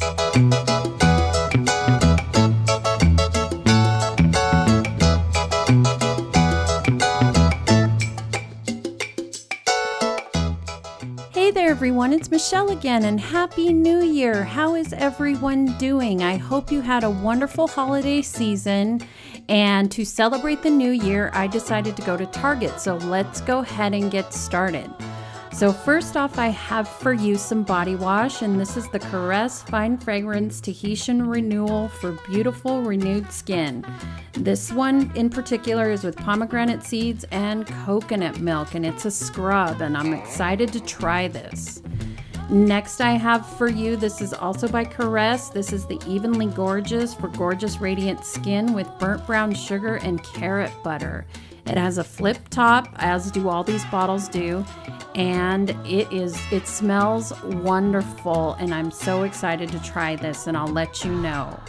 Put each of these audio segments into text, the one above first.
Hey there everyone, it's Michelle again and Happy New Year! How is everyone doing? I hope you had a wonderful holiday season, and to celebrate the new year I decided to go to Target, so let's go ahead and get started. So first off, I have for you some body wash, and this is the Caress Fine Fragrance Tahitian Renewal for beautiful renewed skin. This one in particular is with pomegranate seeds and coconut milk, and it's a scrub, and I'm excited to try this. Next I have for you, this is also by Caress. This is the Evenly Gorgeous for gorgeous radiant skin with burnt brown sugar and carrot butter. It has a flip top, as do all these bottles do, and it smells wonderful, and I'm so excited to try this, and I'll let you know.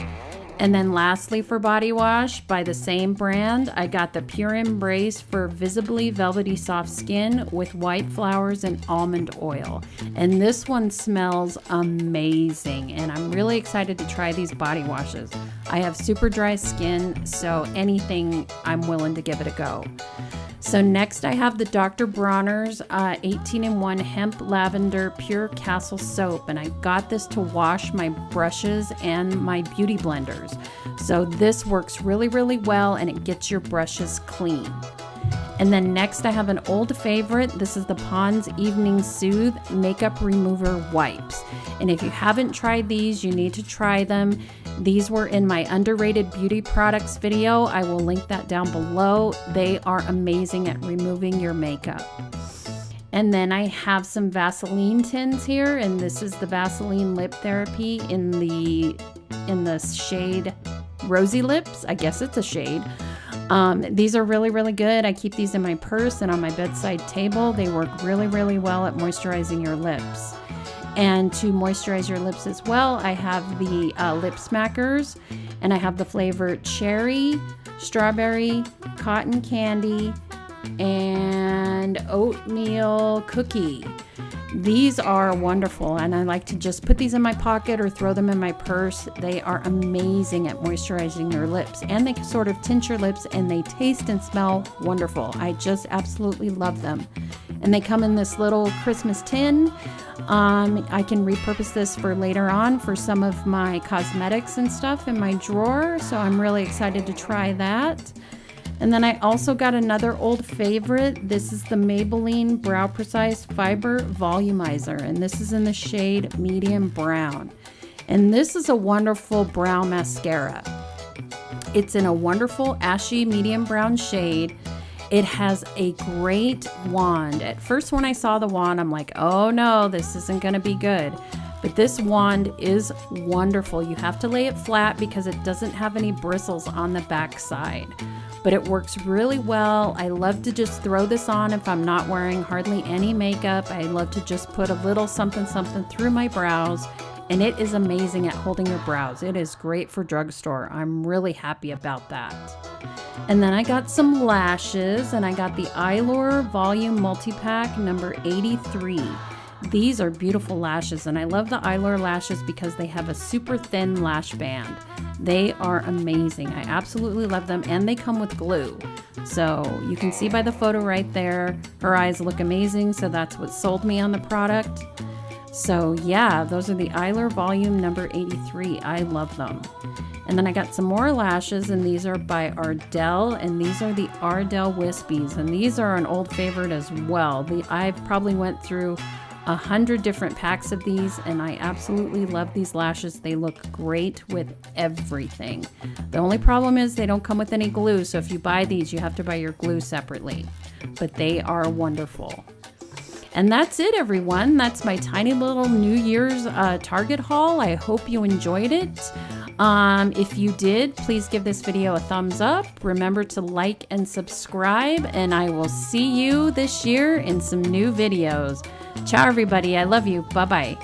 And then lastly, for body wash by the same brand, I got the Pure Embrace for visibly velvety soft skin with white flowers and almond oil. And this one smells amazing, and I'm really excited to try these body washes. I have super dry skin, so anything I'm willing to give it a go. So next I have the Dr. Bronner's 18-in-1 Hemp Lavender Pure Castle Soap, and I got this to wash my brushes and my beauty blenders. So this works really, really well, and it gets your brushes clean. And then next I have an old favorite. This is the Pond's Evening Soothe Makeup Remover Wipes. And if you haven't tried these, you need to try them. These were in my underrated beauty products video. I will link that down below. They are amazing at removing your makeup. And then I have some Vaseline tins here, and this is the Vaseline Lip Therapy in the shade Rosy Lips. I guess it's a shade. These are really, really good. I keep these in my purse and on my bedside table. They work really, really well at moisturizing your lips. And to moisturize your lips as well, I have the lip smackers, and I have the flavor cherry, strawberry, cotton candy, and oatmeal cookie. These are wonderful, and I like to just put these in my pocket or throw them in my purse. They are amazing at moisturizing your lips, and they sort of tint your lips, and they taste and smell wonderful. I just absolutely love them. And they come in this little Christmas tin. I can repurpose this for later on for some of my cosmetics and stuff in my drawer, so I'm really excited to try that. And then I also got another old favorite. This is the Maybelline Brow Precise Fiber Volumizer, and this is in the shade Medium Brown. And this is a wonderful brow mascara. It's in a wonderful ashy medium brown shade. It has a great wand. At first when I saw the wand, I'm like, oh no, this isn't gonna be good. But this wand is wonderful. You have to lay it flat because it doesn't have any bristles on the back side. But it works really well. I love to just throw this on if I'm not wearing hardly any makeup. I love to just put a little something something through my brows, and it is amazing at holding your brows. It is great for drugstore. I'm really happy about that. And then I got some lashes, and I got the Eyelure Volume Multi-Pack number 83. These are beautiful lashes, and I love the Eyelure lashes because they have a super thin lash band. They are amazing. I absolutely love them, and they come with glue. So you can see by the photo right there, her eyes look amazing, so that's what sold me on the product. So yeah, those are the Eyelure Volume number 83. I love them. And then I got some more lashes, and these are by Ardell, and these are the Ardell Wispies, and these are an old favorite as well. I've probably went through 100 different packs of these, and I absolutely love these lashes. They look great with everything. The only problem is they don't come with any glue, so if you buy these, you have to buy your glue separately. But they are wonderful. And that's it, everyone. That's my tiny little New Year's Target haul. I hope you enjoyed it. If you did, please give this video a thumbs up. Remember to like and subscribe, and I will see you this year in some new videos. Ciao, everybody. I love you. Bye-bye.